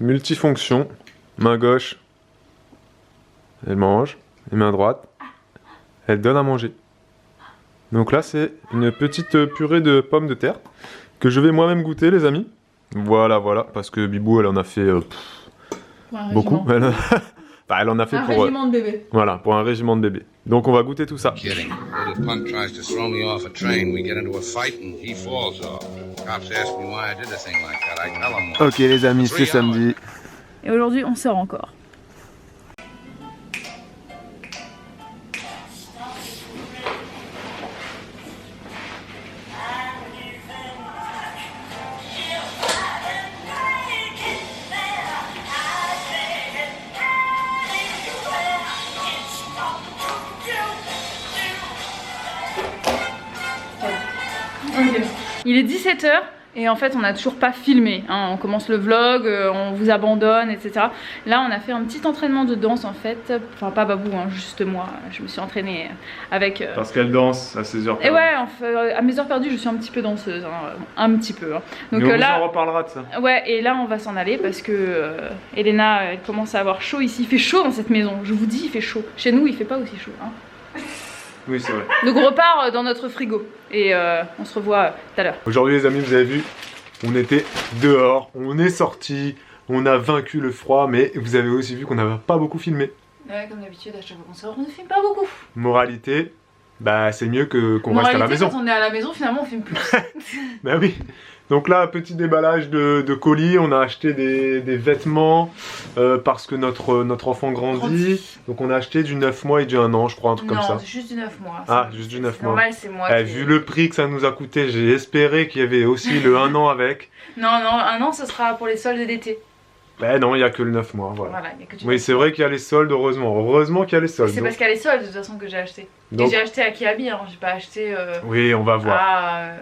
multifonction. Main gauche, elle mange. Et main droite, elle donne à manger. Donc là, c'est une petite purée de pommes de terre que je vais moi-même goûter, les amis. Voilà, voilà, parce que Bibou, elle en a fait beaucoup. Enfin, elle en a fait pour un régiment de bébé. Voilà, pour un régiment de bébé. Donc on va goûter tout ça. Ok les amis, c'est samedi. Et aujourd'hui, on sort encore. Il est 17 h et en fait on n'a toujours pas filmé, hein. On commence le vlog, on vous abandonne, etc. Là on a fait un petit entraînement de danse en fait, enfin pas Babou, hein, juste moi, je me suis entraînée avec... Parce qu'elle danse à ses heures perdues. Et ouais, enfin, à mes heures perdues je suis un petit peu danseuse, hein, un petit peu. Hein. Donc mais là, on reparlera de ça. Ouais, et là on va s'en aller parce que Elena elle commence à avoir chaud ici, il fait chaud dans cette maison, je vous dis il fait chaud. Chez nous il fait pas aussi chaud. Hein. Oui, c'est vrai. Donc on repart dans notre frigo et on se revoit tout à l'heure. Aujourd'hui les amis, vous avez vu, on était dehors, on est sorti, on a vaincu le froid, mais vous avez aussi vu qu'on n'avait pas beaucoup filmé. Ouais, comme d'habitude, à chaque fois qu'on sort, on ne filme pas beaucoup. Moralité, bah c'est mieux qu'on reste à la maison. Quand on est à la maison, finalement on filme plus. Bah oui. Donc là, petit déballage de colis, on a acheté des vêtements parce que notre enfant grandit. Donc on a acheté du 9 mois et du 1 an, je crois, un truc comme ça. Non, juste du 9 mois. Ah, juste du 9 mois. Normal, c'est moi. Vu le prix que ça nous a coûté, j'ai espéré qu'il y avait aussi le 1 an avec. Non, 1 an, ce sera pour les soldes d'été. Ben non, il n'y a que le 9 mois, voilà. Y a que oui, c'est vrai qu'il y a les soldes, heureusement. Heureusement qu'il y a les soldes. C'est parce qu'il y a les soldes, de toute façon, que j'ai acheté. Donc... Et j'ai acheté à Kiabi, hein, j'ai pas acheté... Oui, on va voir.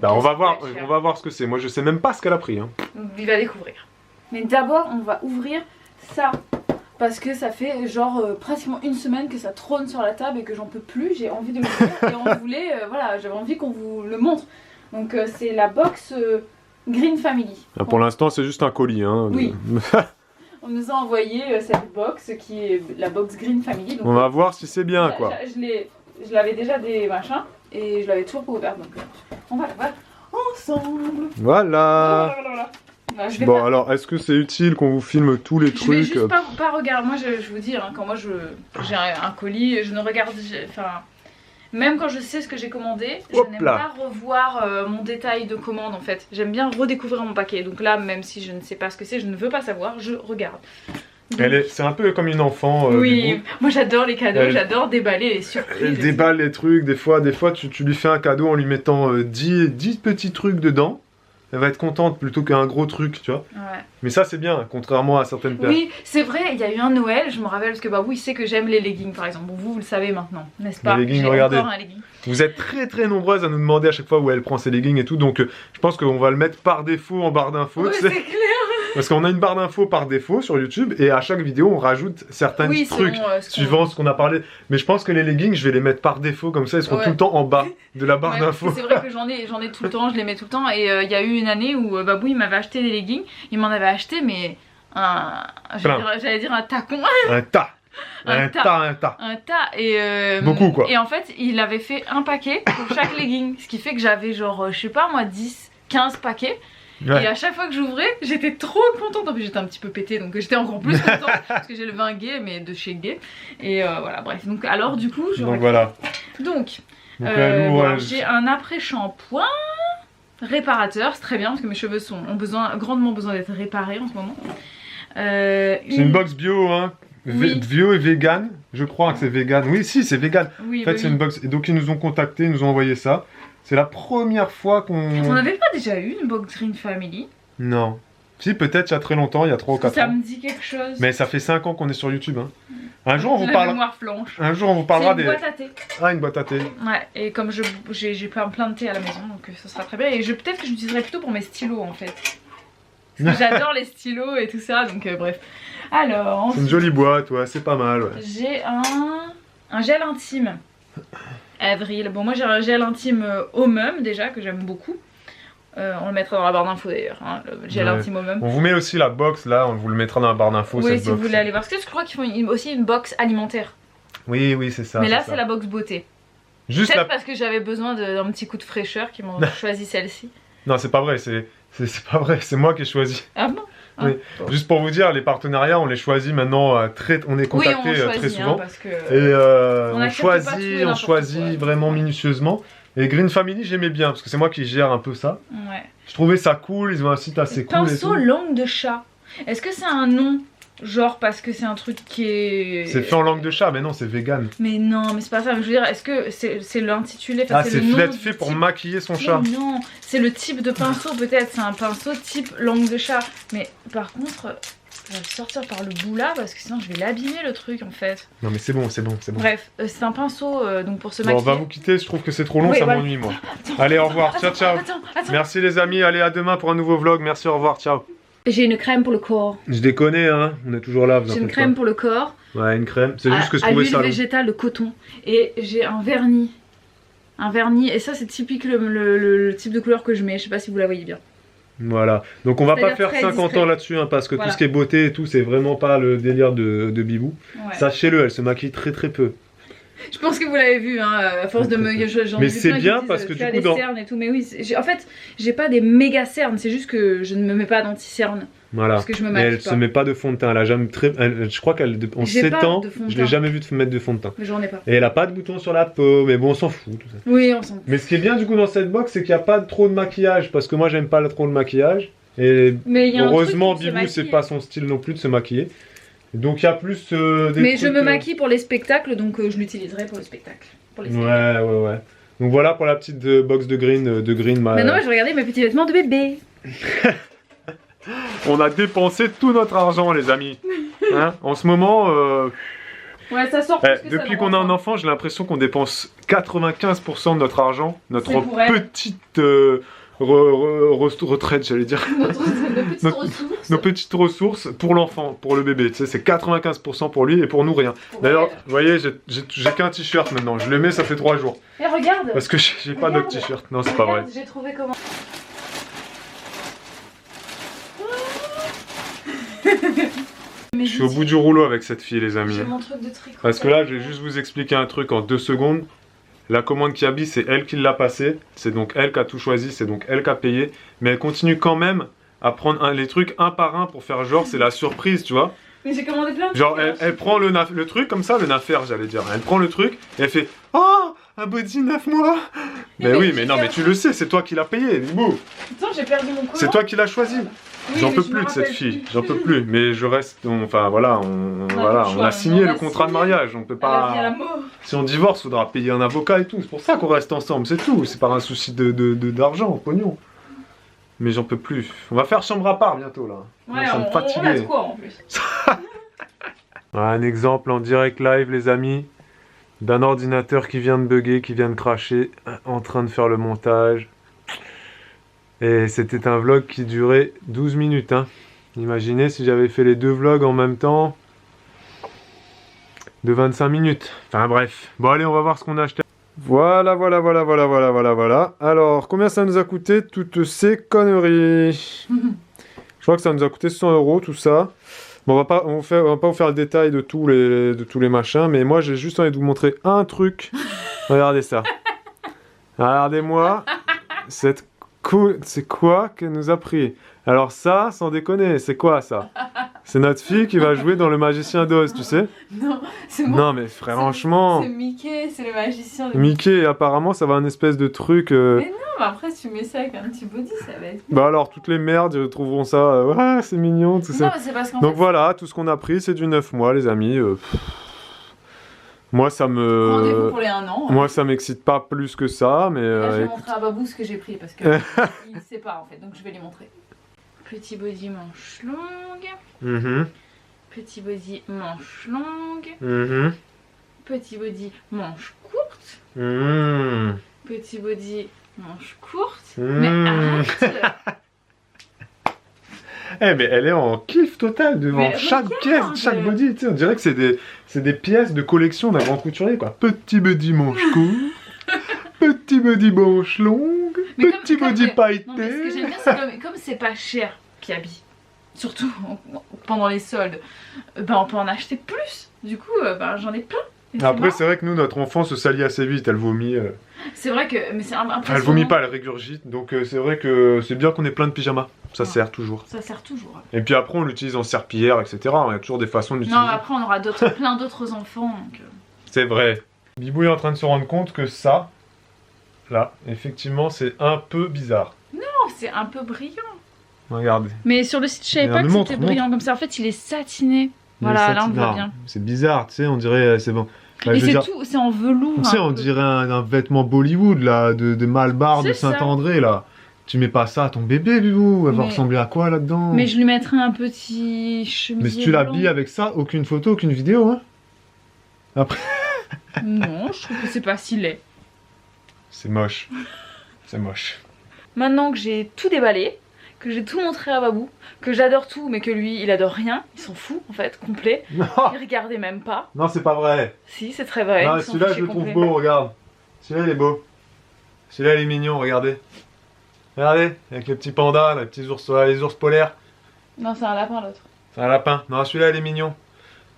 Bah, on va voir ce que c'est. Moi, je sais même pas ce qu'elle a pris. Hein. Il va découvrir. Mais d'abord, on va ouvrir ça. Parce que ça fait genre pratiquement une semaine que ça trône sur la table et que j'en peux plus. J'ai envie de l'ouvrir et on voulait... voilà, j'avais envie qu'on vous le montre. Donc c'est la box Green Family. Ah, pour l'instant, c'est juste un colis. Hein, oui. On nous a envoyé cette box qui est la box Green Family. Donc, on va voir si c'est bien, quoi. Je l'avais déjà des machins et je l'avais toujours pas ouvert. Donc on va la voir ensemble. Voilà. Bon, alors, est-ce que c'est utile qu'on vous filme tous les trucs? Je vais juste pas regarder. Moi, je vous dis, hein, quand moi j'ai un colis, je ne regarde... Enfin... Même quand je sais ce que j'ai commandé, je n'aime pas revoir mon détail de commande en fait. J'aime bien redécouvrir mon paquet. Donc là, même si je ne sais pas ce que c'est, je ne veux pas savoir, je regarde. C'est un peu comme une enfant. Oui, moi j'adore les cadeaux, j'adore déballer les surprises. Elle déballe les trucs, des fois tu lui fais un cadeau en lui mettant 10 petits trucs dedans. Elle va être contente plutôt qu'un gros truc, tu vois. Ouais. Mais ça c'est bien, contrairement à certaines personnes. Oui, c'est vrai, il y a eu un Noël, je me rappelle, parce que bah oui, il sait que j'aime les leggings par exemple. Bon, vous le savez maintenant, n'est-ce pas? Les leggings, regardez. Vous êtes très nombreuses à nous demander à chaque fois où elle prend ses leggings et tout, donc je pense qu'on va le mettre par défaut en barre d'infos. Oui, c'est clair. Parce qu'on a une barre d'infos par défaut sur YouTube et à chaque vidéo on rajoute certains trucs suivant ce qu'on a parlé. Mais je pense que les leggings je vais les mettre par défaut comme ça, ils seront tout le temps en bas de la barre d'infos. C'est vrai que j'en ai tout le temps, je les mets tout le temps et il y a eu une année où Babou il m'avait acheté des leggings, il m'en avait acheté mais j'allais dire un tacon. Un tas. Un tas et beaucoup quoi. Et en fait il avait fait un paquet pour chaque legging, ce qui fait que j'avais genre je sais pas moi 10-15 paquets. Ouais. Et à chaque fois que j'ouvrais, j'étais trop contente. En plus, j'étais un petit peu pétée, donc j'étais encore plus contente parce que j'ai le vin gay, mais de chez Gay. Et voilà, bref. Donc, alors, du coup, voilà. Donc j'ai un après-shampoing réparateur. C'est très bien parce que mes cheveux ont grandement besoin d'être réparés en ce moment. C'est une box bio, hein. Bio et vegan. Je crois que c'est vegan. Oui, si, c'est vegan. Oui, en fait, c'est une box. Et donc, ils nous ont contactés, ils nous ont envoyé ça. C'est la première fois qu'on... On n'avait pas déjà eu une box Green Family? Non. Si, peut-être il y a très longtemps, il y a 3 ou 4 ans. Ça me dit quelque chose. Mais ça fait 5 ans qu'on est sur YouTube. Hein. Un jour, on vous parlera... Un jour, on vous parlera des... une boîte à thé. Ah, une boîte à thé. Ouais, et comme j'ai plein de thé à la maison, donc ça sera très bien. Et peut-être que j'utiliserai plutôt pour mes stylos, en fait. Parce que j'adore les stylos et tout ça, donc bref. Alors... C'est une jolie boîte, ouais, c'est pas mal, ouais. J'ai un gel intime. Avril. Bon, moi j'ai un gel intime Homum déjà que j'aime beaucoup. On le mettra dans la barre d'infos d'ailleurs, hein, le gel anti-moment. On vous met aussi la box là, on vous le mettra dans la barre d'infos. Oui, si vous voulez aller voir. Parce que je crois qu'ils font aussi une box alimentaire. Oui, oui, c'est ça. Mais là, c'est la box beauté. Juste peut-être parce que j'avais besoin d'un petit coup de fraîcheur qu'ils m'ont choisi celle-ci. Non, c'est pas vrai, c'est pas vrai, c'est moi qui ai choisi. Ah bon? Oui. Bon. Juste pour vous dire, les partenariats, on les choisit maintenant, on est contacté très souvent. Hein, parce que, et on choisit vraiment minutieusement. Et Green Family, j'aimais bien, parce que c'est moi qui gère un peu ça. Ouais. Je trouvais ça cool, ils ont un site assez cool. Pinceau langue de chat. Est-ce que c'est un nom? Genre parce que c'est un truc qui est... C'est fait en langue de chat, mais non, c'est vegan. Mais non, mais c'est pas ça. Je veux dire, est-ce que c'est l'intitulé? Ah, c'est fait pour maquiller son chat. Non, c'est le type de pinceau peut-être. C'est un pinceau type langue de chat. Mais par contre, je vais le sortir par le bout là parce que sinon je vais l'abîmer le truc en fait. Non mais c'est bon, c'est bon, c'est bon. Bref, c'est un pinceau donc pour se maquiller. maquiller. On va vous quitter, je trouve que c'est trop long, ça m'ennuie moi. Allez, au revoir, ciao ciao. Attends. Merci les amis, allez à demain pour un nouveau vlog, merci, au revoir, ciao. J'ai une crème pour le corps. Je déconne, hein, on est toujours là. J'ai une crème pour le corps. Ouais, une crème, c'est juste que je trouvais ça long. À l'huile végétale de coton. Et j'ai un vernis. Un vernis, et ça c'est typique le type de couleur que je mets, je sais pas si vous la voyez bien. Voilà, donc on va pas faire 50 ans là-dessus, hein, parce que tout ce qui est beauté et tout, c'est vraiment pas le délire de Bibou. Ouais. Sachez-le, elle se maquille très peu. Je pense que vous l'avez vu, hein, à force de me... Mais c'est bien parce que du coup dans... cernes et tout, mais oui, en fait, j'ai pas des méga cernes, c'est juste que je ne me mets pas d'anti-cernes. Voilà, parce que je me maquille elle se met pas de fond de teint, elle a jamais je crois qu'elle en 7 ans, je l'ai jamais vu mettre de fond de teint. Mais j'en ai pas. Et elle a pas de boutons sur la peau, mais bon on s'en fout tout ça. Oui, on s'en fout. Mais ce qui est bien du coup dans cette box, c'est qu'il n'y a pas trop de maquillage, parce que moi j'aime pas trop le maquillage. Et heureusement Bibou c'est pas son style non plus de se maquiller. Donc il y a plus des mais trucs, je me maquille pour les spectacles, donc je l'utiliserai pour le spectacle. Pour les ouais. Donc voilà pour la petite box de Green. Maintenant je vais regarder mes petits vêtements de bébé. On a dépensé tout notre argent les amis. Hein, en ce moment... Ouais, ça sort plus que depuis qu'on a un enfant, j'ai l'impression qu'on dépense 95% de notre argent, notre petite retraite, j'allais dire. Nos petites ressources pour l'enfant, pour le bébé. Tu sais, c'est 95% pour lui et pour nous rien. D'ailleurs, vous voyez, j'ai qu'un t-shirt maintenant. Je le mets, ça fait 3 jours. Et regarde. Parce que j'ai pas d'autre t-shirt. Non, c'est pas vrai. J'ai trouvé comment. Je suis au bout du rouleau avec cette fille les amis. J'ai mon truc de tricot. Parce que là je vais juste vous expliquer un truc en 2 secondes. La commande Kiabi c'est elle qui l'a passée. C'est donc elle qui a tout choisi, c'est donc elle qui a payé. Mais elle continue quand même à prendre les trucs un par un pour faire genre c'est la surprise tu vois. Mais j'ai commandé plein de genre elle prend le truc comme ça, le nafer j'allais dire. Elle prend le truc et elle fait oh un body 9 mois. Mais oui mais non mais tu le sais c'est toi qui l'as payé Bibou. Attends j'ai perdu mon collant. C'est toi qui l'as choisi. Oui, j'en peux plus de cette fille, j'en peux plus. Mais je reste, enfin voilà, on a signé le contrat de mariage, on peut pas. Si on divorce, faudra payer un avocat et tout. C'est pour ça qu'on reste ensemble, c'est tout. C'est par un souci d'argent, pognon. Mais j'en peux plus. On va faire chambre à part bientôt là. Ouais, on a de quoi en plus. Un exemple en direct live les amis, d'un ordinateur qui vient de bugger, qui vient de cracher, en train de faire le montage. Et c'était un vlog qui durait 12 minutes. Hein. Imaginez si j'avais fait les 2 vlogs en même temps de 25 minutes. Enfin bref. Bon allez, on va voir ce qu'on a acheté. Voilà. Alors, combien ça nous a coûté toutes ces conneries? Je crois que ça nous a coûté 100 € tout ça. Bon, on va pas vous faire le détail de tous les machins, mais moi j'ai juste envie de vous montrer un truc. Regardez ça. Regardez-moi cette... C'est quoi qu'elle nous a pris? Alors ça, sans déconner, c'est quoi ça? C'est notre fille qui va jouer dans Le Magicien d'Oz, tu sais? Non, c'est moi. Non mais franchement... C'est Mickey, c'est le magicien de Mickey, apparemment ça va un espèce de truc... Mais non, mais après si tu mets ça avec un petit body, ça va être... Bah alors, toutes les merdes trouveront ça... ouais, c'est mignon, tout ça. Non, mais c'est parce qu'en Donc voilà, tout ce qu'on a pris, c'est du 9 mois, les amis. Moi ça me... Rendez-vous pour les 1 an. Moi ça m'excite pas plus que ça, mais... Là, je vais montrer à Babou ce que j'ai pris parce que il ne sait pas en fait, donc je vais lui montrer. Petit body manche longue. Petit body manche longue. Petit body manche courte. Petit body manche courte. Mais arrête. Eh mais elle est en kiff total devant chaque pièce, chaque body, tu sais, on dirait que c'est des pièces de collection d'un grand couturier quoi. Petit body manche court, petit body manche longue. Mais Petit body pailleté. Non, mais ce que j'aime bien, c'est comme c'est pas cher Kiabi, surtout pendant les soldes, on peut en acheter plus. Du coup, j'en ai plein. Après, c'est vrai que nous, notre enfant se salit assez vite, elle vomit. C'est vrai que, mais c'est impressionnant. Enfin, elle vomit pas, elle régurgite, donc c'est vrai que c'est bien qu'on ait plein de pyjamas. Ça sert toujours. Ça sert toujours. Et puis après, on l'utilise en serpillière, etc. Il y a toujours des façons d'utiliser. Non, après, on aura plein d'autres enfants. Donc... C'est vrai. Bibou est en train de se rendre compte que ça, là, effectivement, c'est un peu bizarre. Non, c'est un peu brillant. Regarde. Mais sur le site, je savais pas que c'était brillant comme ça. En fait, il est satiné. Voilà, là, on le voit bien. C'est bizarre, tu sais, on dirait, c'est bon. Bah, et c'est tout, c'est en velours. Tu sais, on dirait un vêtement Bollywood, là, de Malbar, de Saint-André, là. Tu mets pas ça à ton bébé, Bibou. Elle va ressembler à quoi là-dedans? Mais je lui mettrai un petit chemisier. Mais si tu l'habilles avec ça, aucune photo, aucune vidéo, hein. Après. Non, je trouve que c'est pas si laid. C'est moche. C'est moche. Maintenant que j'ai tout déballé, que j'ai tout montré à Babou, que j'adore tout, mais que lui, il adore rien, il s'en fout en fait, complet. Non. Il regardait même pas. Non, c'est pas vrai. Si, c'est très vrai. Non, celui-là, je le trouve beau, regarde. Celui-là, il est beau. Celui-là, il est mignon, regardez. Regardez, avec les petits pandas, les petits ours, les ours polaires. Non, c'est un lapin l'autre. C'est un lapin. Non, celui-là, il est mignon.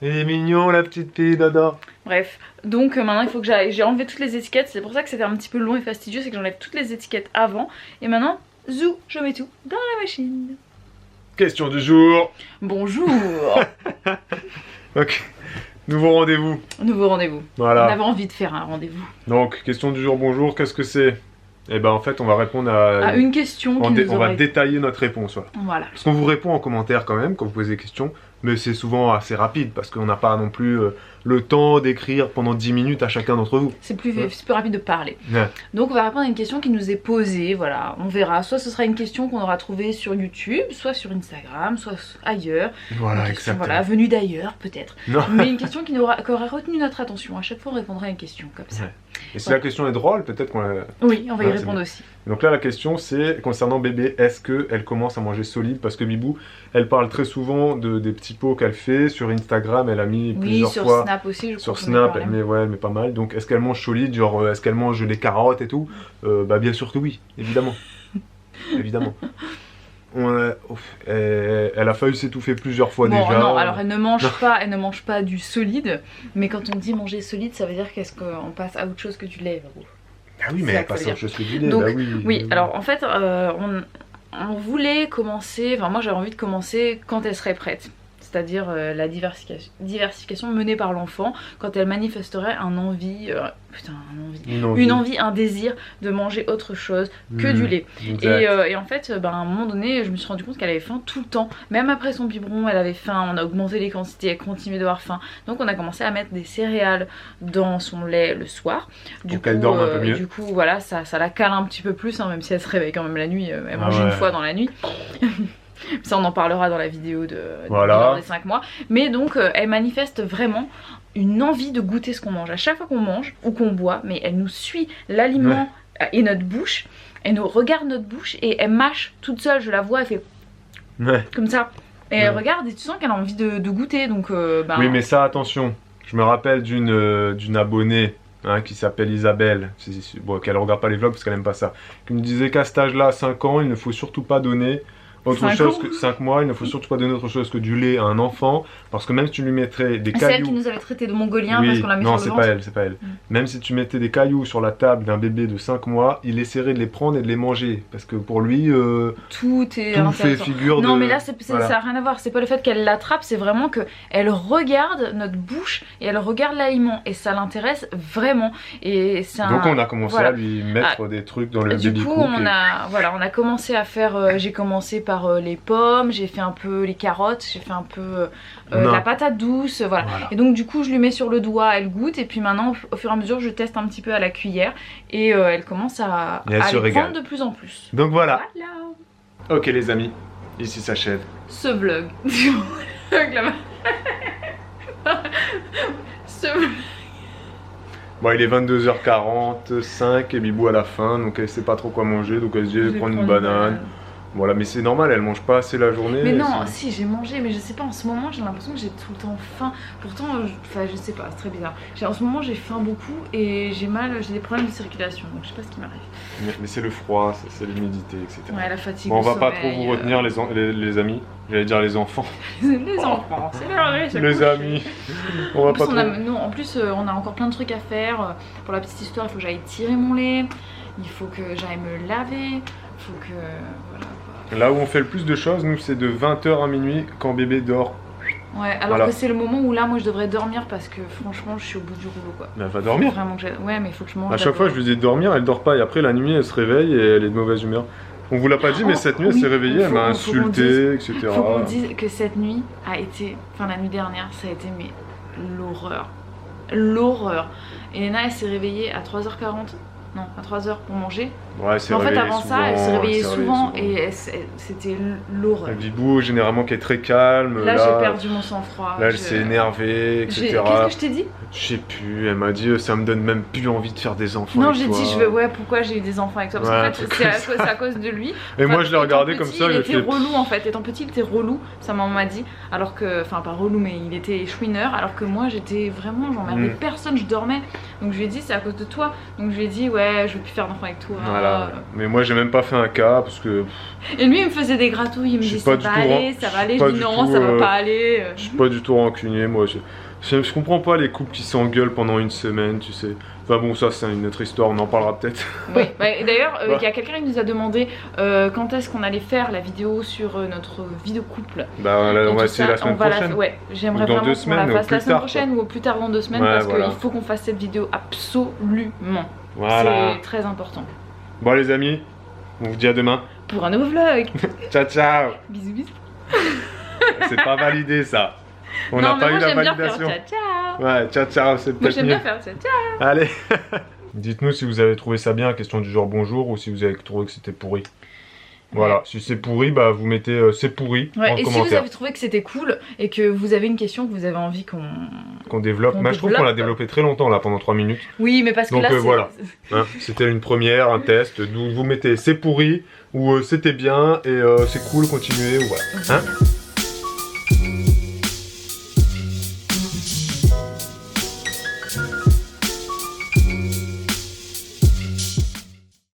Il est mignon, la petite fille d'Ada. Bref, donc maintenant il faut que j'aille. J'ai enlevé toutes les étiquettes, c'est pour ça que c'était un petit peu long et fastidieux, c'est que j'enlève toutes les étiquettes avant. Et maintenant, zou, je mets tout dans la machine. Question du jour. Bonjour. Ok, nouveau rendez-vous. Nouveau rendez-vous. Voilà. On avait envie de faire un rendez-vous. Donc, question du jour, bonjour, qu'est-ce que c'est? Eh ben en fait, on va répondre à une question qui on va détailler notre réponse. Voilà. Parce qu'on vous répond en commentaire quand même, quand vous posez des questions. Mais c'est souvent assez rapide parce qu'on n'a pas non plus le temps d'écrire pendant 10 minutes à chacun d'entre vous. C'est plus rapide de parler. Ouais. Donc on va répondre à une question qui nous est posée, voilà, on verra. Soit ce sera une question qu'on aura trouvée sur YouTube, soit sur Instagram, soit ailleurs. Voilà, exactement. Voilà, venue d'ailleurs peut-être. Mais une question qui aura retenu notre attention. À chaque fois on répondra à une question comme ça. Ouais. Et si la question est drôle, peut-être qu'on la... Oui, on va y répondre aussi. Donc là la question c'est, concernant bébé, est-ce qu'elle commence à manger solide? Parce que Bibou, elle parle très souvent des petits pots qu'elle fait. Sur Instagram, elle a mis plusieurs fois. Sur Snap aussi, je crois. Sur Snap, elle met pas mal. Donc est-ce qu'elle mange solide? Genre, est-ce qu'elle mange les carottes et tout? Bah bien sûr que oui, évidemment. Évidemment. Elle a failli s'étouffer plusieurs fois déjà. Non, alors elle ne mange pas du solide, mais quand on dit manger solide, ça veut dire qu'est-ce qu'on passe à autre chose que du lait. Ah oui, mais elle passe à autre chose que du lait. Donc, bah oui, alors en fait, on voulait commencer, enfin moi j'avais envie de commencer quand elle serait prête. C'est-à-dire la diversification menée par l'enfant quand elle manifesterait un envie, un désir de manger autre chose que du lait. Et en fait, à un moment donné, je me suis rendu compte qu'elle avait faim tout le temps. Même après son biberon, elle avait faim, on a augmenté les quantités, elle continuait d'avoir faim. Donc on a commencé à mettre des céréales dans son lait le soir. Pour qu'elle dorme un peu mieux. Du coup, voilà, ça la cale un petit peu plus, hein, même si elle se réveille quand même la nuit, elle mange une fois dans la nuit. Ça on en parlera dans la vidéo des 5 mois. Mais donc elle manifeste vraiment une envie de goûter ce qu'on mange. À chaque fois qu'on mange ou qu'on boit, mais elle nous suit l'aliment et notre bouche. Elle nous regarde notre bouche et elle mâche toute seule. Je la vois, elle fait comme ça. Et elle regarde et tu sens qu'elle a envie de goûter. Donc, oui mais ça attention. Je me rappelle d'une abonnée qui s'appelle Isabelle, bon, qu'elle regarde pas les vlogs parce qu'elle aime pas ça, qui me disait qu'à cet âge-là, à 5 ans, il ne faut surtout pas donner autre chose que 5 mois, il ne faut surtout pas donner autre chose que du lait à un enfant, parce que même si tu lui mettrais des cailloux... Celle qui nous avait traité de mongolien parce qu'on l'a mis sur le ventre. Non, c'est pas elle. Même si tu mettais des cailloux sur la table d'un bébé de 5 mois, il essaierait de les prendre et de les manger, parce que pour lui, tout fait figure de... Non mais là, ça n'a rien à voir, c'est pas le fait qu'elle l'attrape, c'est vraiment qu'elle regarde notre bouche et elle regarde l'aliment, et ça l'intéresse vraiment. Et donc on a commencé à lui mettre des trucs dans le baby cook. Du coup, on a commencé à faire... j'ai commencé par les pommes, j'ai fait un peu les carottes, j'ai fait un peu la patate douce, voilà. Et donc du coup je lui mets sur le doigt, elle goûte, et puis maintenant au fur et à mesure je teste un petit peu à la cuillère, et elle commence à les prendre de plus en plus. Donc voilà. Ok les amis, ici s'achève ce vlog. Bon, il est 22h45 et Bibou à la fin, donc elle sait pas trop quoi manger, donc elle se dit prendre une banane. Voilà, mais c'est normal, elle mange pas assez la journée. Mais non, si j'ai mangé, mais je sais pas, en ce moment j'ai l'impression que j'ai tout le temps faim. Pourtant, enfin je sais pas, c'est très bizarre. En ce moment j'ai faim beaucoup et j'ai des problèmes de circulation, donc je sais pas ce qui m'arrive. Mais c'est le froid, c'est l'humidité, etc. Ouais, la fatigue. Bon, on va le pas sommeil, trop vous retenir les amis, j'allais dire les enfants. Les enfants, c'est leur Les amis, on va pas trop... En plus, on a encore plein de trucs à faire. Pour la petite histoire, il faut que j'aille tirer mon lait, il faut que j'aille me laver, il faut que... voilà. Là où on fait le plus de choses, nous, c'est de 20h à minuit quand bébé dort. Ouais, alors que c'est le moment où là, moi, je devrais dormir parce que franchement, je suis au bout du rouleau, quoi. Mais elle va dormir. Vraiment que ouais, mais il faut que je mange. À chaque fois, je lui dis de dormir, elle dort pas. Et après, la nuit, elle se réveille et elle est de mauvaise humeur. On vous l'a pas dit, mais cette nuit, elle s'est réveillée, elle m'a insulté, etc. Faut qu'on dise que cette nuit a été, enfin la nuit dernière, ça a été mais l'horreur. L'horreur. Elena, elle s'est réveillée à 3h40. Non, à 3h pour manger. Ouais, c'est en fait, réveillée avant souvent, ça, elle se réveillait souvent et c'était l'horreur. Elle Bibou, généralement, qui est très calme. Là, j'ai perdu mon sang-froid. Là, elle s'est énervée, etc. Qu'est-ce que je t'ai dit? Je sais plus, elle m'a dit ça me donne même plus envie de faire des enfants. Non, avec j'ai toi. dit, pourquoi j'ai eu des enfants avec toi? Parce qu'en fait, c'est à cause de lui. Et moi, je l'ai regardé comme ça. Il était relou en fait. Étant petit, il était relou, sa maman m'a dit. Alors que, enfin, pas relou, mais il était chouineur. Alors que moi, j'étais vraiment, j'emmerdais personne, je dormais. Donc, je lui ai dit, c'est à cause de toi. Donc, je lui ai dit, ouais, je veux plus faire d'enfants avec toi. Voilà. Mais moi, j'ai même pas fait un cas parce que. Et lui, il me faisait des gratouilles. Il me dit, ça va aller, ça va aller. Je dis, non, ça va pas aller. Je suis pas du tout rancunier, moi. Je comprends pas les couples qui s'engueulent pendant une semaine, tu sais. Enfin bon, ça c'est une autre histoire, on en parlera peut-être. Oui, d'ailleurs, il y a quelqu'un qui nous a demandé quand est-ce qu'on allait faire la vidéo sur notre vidéo couple. Bah là, on va essayer la semaine prochaine. Ouais, j'aimerais vraiment qu'on la fasse la semaine prochaine ou au plus tard dans 2 semaines parce qu'il faut qu'on fasse cette vidéo absolument. Voilà. C'est très important. Bon les amis, on vous dit à demain. Pour un nouveau vlog. Ciao ciao. Bisous bisous. C'est pas validé ça. On n'a pas eu la validation. Ciao ciao. Ouais, ciao ciao, c'est peut-être mieux. Moi j'aime bien faire ciao ciao. Allez. Dites-nous si vous avez trouvé ça bien, question du genre bonjour, ou si vous avez trouvé que c'était pourri. Voilà, si c'est pourri, bah vous mettez c'est pourri en et commentaire. si vous avez trouvé que c'était cool et que vous avez une question que vous avez envie qu'on développe. Je trouve qu'on l'a développé très longtemps là, pendant 3 minutes. Oui, mais parce que donc, là voilà, hein, c'était une première, un test. Vous mettez c'est pourri ou c'était bien et c'est cool, continuez ou voilà. Hein.